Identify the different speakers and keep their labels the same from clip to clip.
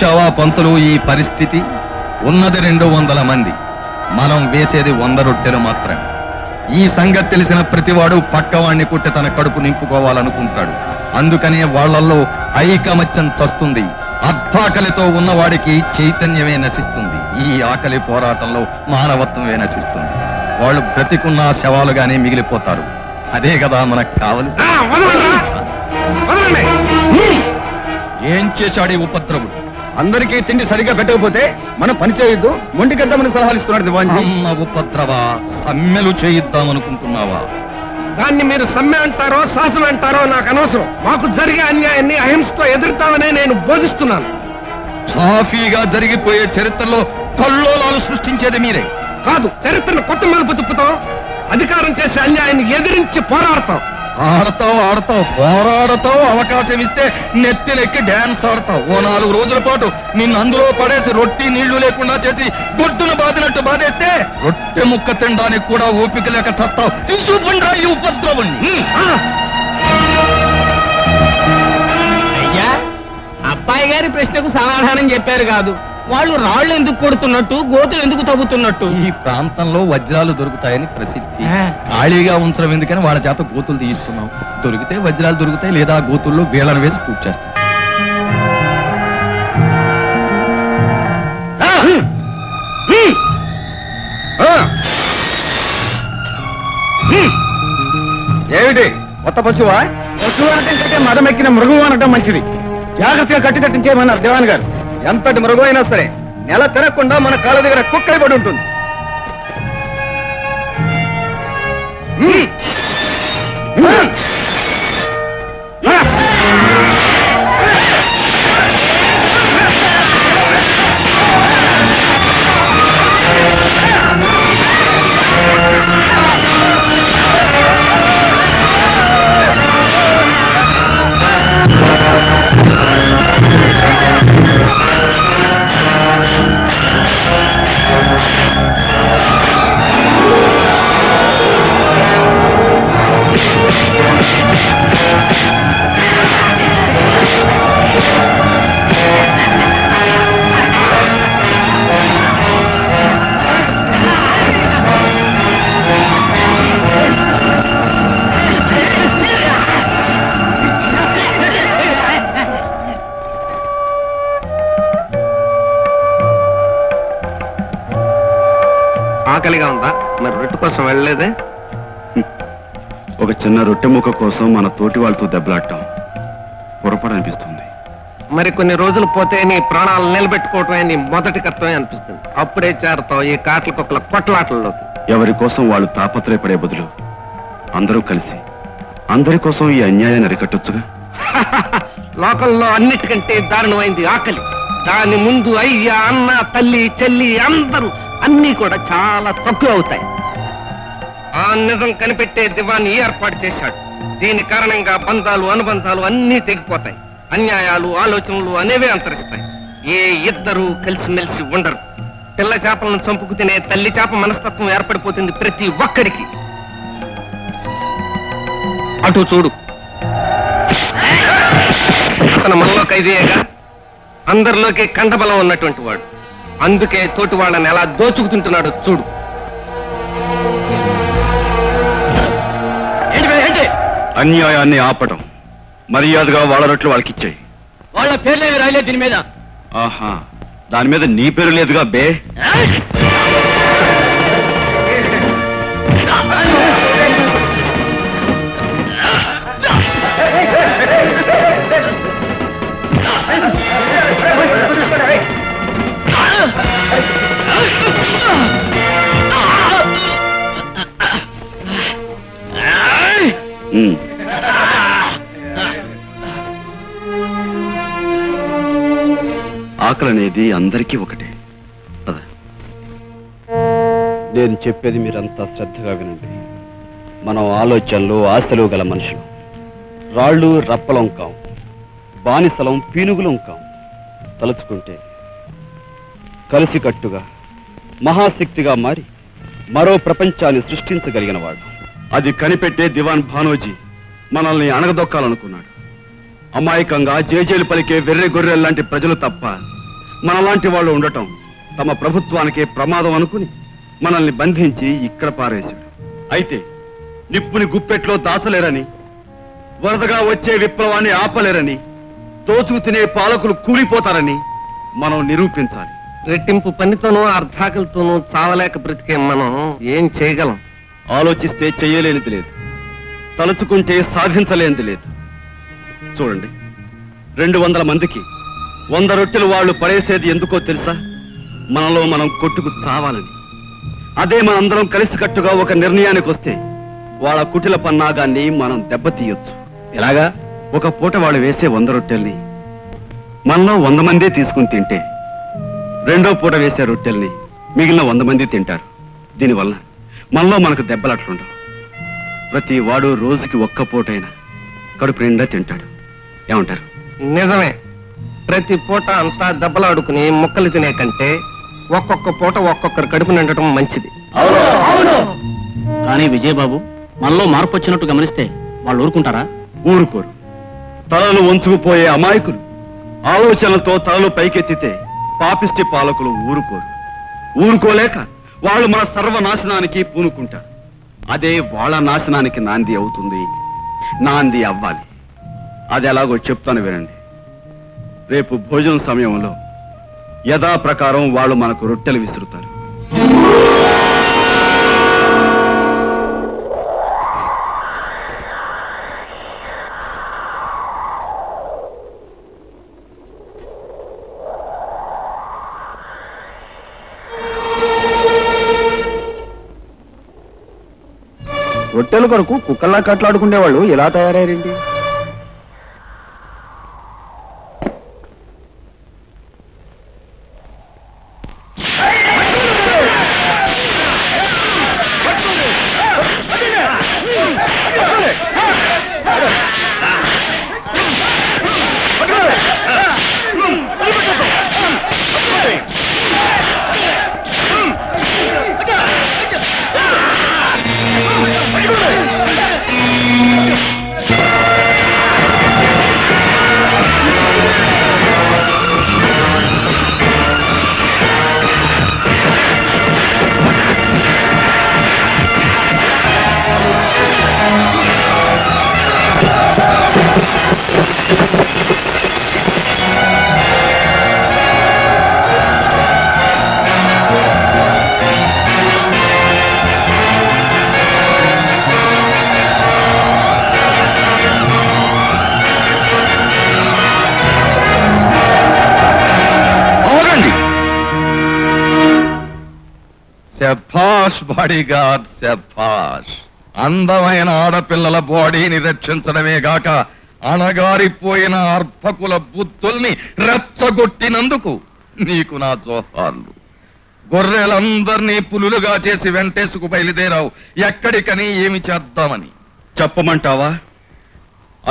Speaker 1: చూశావా పంతులు, ఈ పరిస్థితి ఉన్నది 200 మంది, మనం వేసేది 100 రొట్టెలు మాత్రమే. ఈ సంగతి తెలిసిన ప్రతివాడు పక్కవాణ్ణి కొట్టి తన కడుపు నింపుకోవాలనుకుంటాడు. అందుకనే వాళ్లలో ఐకమత్యం చస్తుంది. అర్ధాకలితో ఉన్నవాడికి చైతన్యమే నశిస్తుంది. ఈ ఆకలి పోరాటంలో మానవత్వమే నశిస్తుంది. వాళ్ళు బ్రతికున్న శవాలుగానే మిగిలిపోతారు. అదే కదా మనకు కావలసి. ఏం చేశాడు ఈ ఉపద్రవుడు?
Speaker 2: అందరికీ తిండి సరిగ్గా పెట్టకపోతే మనం పని చేయొద్దు, మొండికెద్దామని సలహాలు ఇస్తున్నాడు దివాన్జీ.
Speaker 1: అమ్మ ఉపద్రవ, సమ్మెలు చేయిద్దామనుకుంటున్నావా?
Speaker 3: దాన్ని మీరు సమ్మె అంటారో శాసనం అంటారో నాకు అనవసరం. మాకు జరిగే అన్యాయాన్ని అహింసతో ఎదుర్తామనే నేను బోధిస్తున్నాను.
Speaker 1: సాఫీగా జరిగిపోయే చరిత్రలో కల్లోలాలు సృష్టించేది మీరే.
Speaker 3: కాదు, చరిత్రను కొత్త మలుపు తిప్పుతాం. అధికారం చేసే అన్యాయాన్ని ఎదిరించి పోరాడతాం.
Speaker 1: ఆడతావు, పోరాడతావు. అవకాశం ఇస్తే నెత్తిలెక్కి డాన్స్ ఆడతావు. ఓ 4 రోజుల పాటు నిన్ను అందులో పడేసి రొట్టి నీళ్లు లేకుండా చేసి గొడ్డును బాదినట్టు బాధేస్తే రొట్టె ముక్క తినడానికి కూడా ఓపిక లేక చస్తావు. తీసుకుంటా ఈ ఉపద్రవుణ్ణి.
Speaker 4: అయ్యా, అబ్బాయి గారి ప్రశ్నకు సమాధానం చెప్పారు కాదు. వాళ్ళు రాళ్లు ఎందుకు కొడుతున్నట్టు, గోతులు ఎందుకు తవ్వుతున్నట్టు?
Speaker 1: ఈ ప్రాంతంలో వజ్రాలు దొరుకుతాయని ప్రసిద్ధి. ఖాళీగా ఉంచడం ఎందుకని వాళ్ళ చేత గోతులు తీయిస్తున్నాం. దొరికితే వజ్రాలు దొరుకుతాయి, లేదా గోతుల్లో బీళ్ళను వేసి పూజ చేస్తాం.
Speaker 2: ఏమిటి కొత్త పశువా? పశువు అనటం కంటే మదమెక్కిన మృగం అనటం మంచిది. జాగ్రత్తగా కట్టి తట్టించేయమన్నారు దివాన్ గారు. ఎంతటి మృగం అయినా సరే నెల తినకుండా మన కాళ్ళ దగ్గర కుక్కై పడి ఉంటుంది.
Speaker 3: ఆకలిగా ఉందా? మరి రొట్టె కోసం వెళ్ళలేదే?
Speaker 2: ఒక చిన్న రొట్టె ముక్క కోసం మన తోటి వాళ్ళతో దెబ్బలాడటం పొరపాటు అనిపిస్తుంది.
Speaker 3: మరి కొన్ని రోజులు పోతే నీ ప్రాణాలు నిలబెట్టుకోవటమే నీ మొదటి కర్తవ్యం అనిపిస్తుంది. అప్పుడే చేరతావు ఈ కాట్ల కుక్కల కొట్లాటల్లోకి.
Speaker 2: ఎవరి కోసం వాళ్ళు తాపత్రయపడే బదులు అందరూ కలిసి అందరి కోసం ఈ అన్యాయాన్ని అరికట్టొచ్చుగా.
Speaker 3: లోకంలో అన్నిటికంటే దారుణమైంది ఆకలి. దాని ముందు అయ్య, అన్న, తల్లి, చెల్లి అందరూ అన్నీ కూడా చాలా తక్కువ అవుతాయి. ఆ నిజం కనిపెట్టే దివాన్ని ఏర్పాటు చేశాడు. దీని కారణంగా బంధాలు, అనుబంధాలు అన్నీ తెగిపోతాయి. అన్యాయాలు, ఆలోచనలు అనేవే అంతరిస్తాయి. ఏ ఇద్దరు కలిసిమెలిసి ఉండరు. పిల్ల చేపలను చంపుకు తినే తల్లి చేప మనస్తత్వం ఏర్పడిపోతుంది ప్రతి ఒక్కడికి. అటు చూడు, అతను మనలో ఖైదీయేగా, అందరిలోకి కండబలం ఉన్నటువంటి వాడు. అందుకే తోటి వాళ్ళని ఎలా దోచుకుతుంటున్నాడు చూడు.
Speaker 2: అన్యాయాన్ని ఆపటం, మర్యాదగా వాళ్ళ రొట్లు వాళ్ళకిచ్చాయి.
Speaker 4: వాళ్ళ పేర్లేవి రాయలేదు దీని మీద.
Speaker 2: ఆహా, దాని మీద నీ పేరు లేదుగా బే. ఆకలనేది అందరికీ ఒకటే.
Speaker 5: నేను చెప్పేది మీరంతా శ్రద్ధగా వినండి. మనం ఆలోచనలు, ఆశలు గల మనుషులు. రాళ్ళు రప్పలం కాం, బానిసలం పీనుగులం కాం. తలుచుకుంటే కలిసికట్టుగా మహాశక్తిగా మారి మరో ప్రపంచాన్ని సృష్టించగలిగిన వాడు.
Speaker 2: అది కనిపెట్టే దివాన్ భానోజీ మనల్ని అణగదొక్కాలనుకున్నాడు. అమాయకంగా జేజేలు పలికే వెర్రె గొర్రెల్లాంటి ప్రజలు తప్ప
Speaker 5: మనలాంటి వాళ్ళు ఉండటం తమ ప్రభుత్వానికే ప్రమాదం అనుకుని మనల్ని బంధించి ఇక్కడ పారేశాడు. అయితే నిప్పుని గుప్పెట్లో దాచలేరని, వరదగా వచ్చే విప్లవాన్ని ఆపలేరని, దోచుకు తినే పాలకులు కూలిపోతారని మనం నిరూపించాలి.
Speaker 3: రెట్టింపు పనితోనూ అర్ధాకలతోనూ చావలేక బ్రతికే మనం ఏం చేయగలం?
Speaker 5: ఆలోచిస్తే చెయ్యలేనిది లేదు, తలుచుకుంటే సాధించలేనిది లేదు. చూడండి, 200 మందికి 100 రొట్టెలు వాళ్ళు పడేసేది ఎందుకో తెలుసా? మనలో మనం కొట్టుకు చావాలని. అదే మనందరం కలిసికట్టుగా ఒక నిర్ణయానికి వస్తే వాళ్ళ కుటిల పన్నాగాన్ని మనం దెబ్బతీయొచ్చు. ఎలాగా? ఒక పూట వాళ్ళు వేసే 100 రొట్టెల్ని మనలో 100 మందే తీసుకుని తింటే, రెండో పూట వేసే రొట్టెల్ని మిగిలిన 100 మంది తింటారు. దీనివల్ల మనలో మనకు దెబ్బలట్లుండవు. ప్రతి వాడు రోజుకి ఒక్క పూటైనా కడుపు నిండా తింటాడు. ఏమంటారు?
Speaker 3: నిజమే. ప్రతి పూట అంతా దెబ్బలాడుకుని ముక్కలు తినే కంటే ఒక్కొక్క పూట ఒక్కొక్కరు కడుపు నిండటం మంచిది.
Speaker 4: కానీ విజయబాబు, మనలో మార్పు వచ్చినట్టు గమనిస్తే వాళ్ళు ఊరుకుంటారా?
Speaker 5: ఊరుకోరు. తలలు వంచుకుపోయే అమాయకులు ఆలోచనలతో తలలు పైకెత్తితే పాపిష్టి పాలకులు ఊరుకోరు. ఊరుకోలేక వాళ్ళు మన సర్వనాశనానికి పూనుకుంటారు. అదే వాళ్ళ నాశనానికి నాంది అవుతుంది. నాంది అవ్వాలి. అది ఎలాగో చెప్తాను వినండి. రేపు భోజనం సమయంలో యథాప్రకారం వాళ్ళు మనకు రొట్టెలు విసురుతారు.
Speaker 2: రొట్టెల కొరకు కుక్కల్లా కట్లాడుకునేవాళ్ళు ఎలా తయారయ్యారేంటి?
Speaker 1: శభాష్ బాడీగార్డ్, శభాష్. అందమైన ఆడపిల్లల బాడీని రక్షించడమే గాక అణగారిపోయిన అర్భకుల బుద్ధుల్ని రెచ్చగొట్టినందుకు నీకు నా జోహార్లు. గొర్రెలందరినీ పులులుగా చేసి వెంటేసుకు బయలుదేరావు. ఎక్కడికని, ఏమి చేద్దామని?
Speaker 5: చెప్పమంటావా?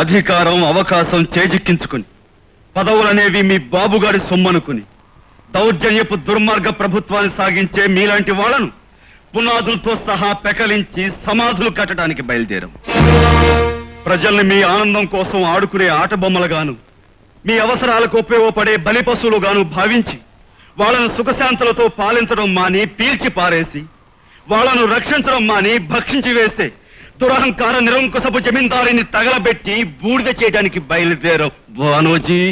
Speaker 5: అధికారం అవకాశం చేజిక్కించుకుని, పదవులనేవి మీ బాబుగారి సొమ్మనుకుని దౌర్జన్యపు దుర్మార్గ ప్రభుత్వాన్ని సాగించే మీలాంటి వాళ్ళను పునాదులతో సహా పెకలించి సమాధులు కట్టడానికి బయలుదేరాం. ప్రజల్ని మీ ఆనందం కోసం ఆడుకునే ఆటబొమ్మలుగాను, మీ అవసరాలకు ఉపయోగపడే బలిపశువులుగాను భావించి వాళ్ళను సుఖశాంతులతో పాలించడం మాని పీల్చి పారేసి, వాళ్ళను రక్షించడం మాని భక్షించి వేసే దురహంకార నిరంకుశపు జమీందారిని తగలబెట్టి బూడిద చేయడానికి బయలుదేరాం. భానోజీ,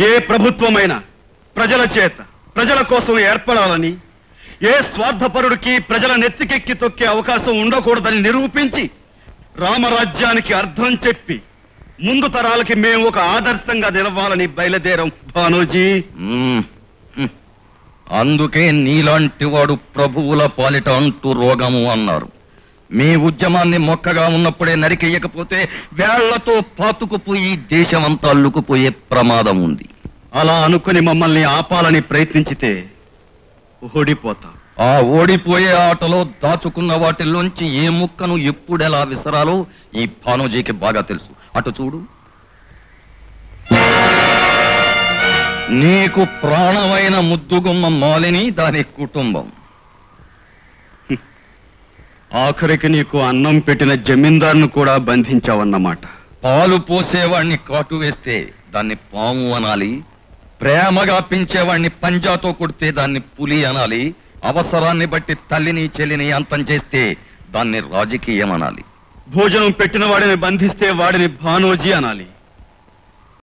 Speaker 5: ఏ ప్రభుత్వమైనా ప్రజల చేత ప్రజల కోసం ఏర్పడాలని, ఏ స్వార్థపరుడికి ప్రజల నెత్తికెక్కి తొక్కే అవకాశం ఉండకూడదని నిరూపించి రామరాజ్యానికి అర్థం చెప్పి ముందు తరాలకి మేము ఒక ఆదర్శంగా నిలవాలని బయలుదేరాం. భానోజీ,
Speaker 1: అందుకే నీలాంటి వాడు ప్రభువుల పాలిట అంటూ రోగము అన్నారు. మీ ఉద్యమాన్ని మొక్కగా ఉన్నప్పుడే నరికెయ్యకపోతే వేళ్లతో పాతుకుపోయి దేశమంతా అల్లుకుపోయే ప్రమాదం ఉంది.
Speaker 5: అలా అనుకుని మమ్మల్ని ఆపాలని ప్రయత్నించితే ఓడిపోతాం.
Speaker 1: ఆ ఓడిపోయే ఆటలో దాచుకున్న వాటిల్లోంచి ఏ ముక్కను ఎప్పుడెలా విసరాలో ఈ భానోజీకి బాగా తెలుసు. అటు చూడు. నీకు ప్రాణమైన ముద్దుగుమ్మ మాలిని, దాని కుటుంబం.
Speaker 5: ఆఖరికి నీకు అన్నం పెట్టిన జమీందారును కూడా బంధించావన్నమాట.
Speaker 1: పాలు పోసేవాణ్ణి కాటు వేస్తే దాన్ని పాము అనాలి, ప్రేమగా పెంచేవాణ్ణి పంజాతో కొడితే దాన్ని పులి అనాలి. అవసరాన్ని బట్టి తల్లిని చెల్లిని అంతం చేస్తే దాన్ని రాజకీయం అనాలి.
Speaker 5: భోజనం పెట్టిన వాడిని బంధిస్తే వాడిని భానోజీ అనాలి.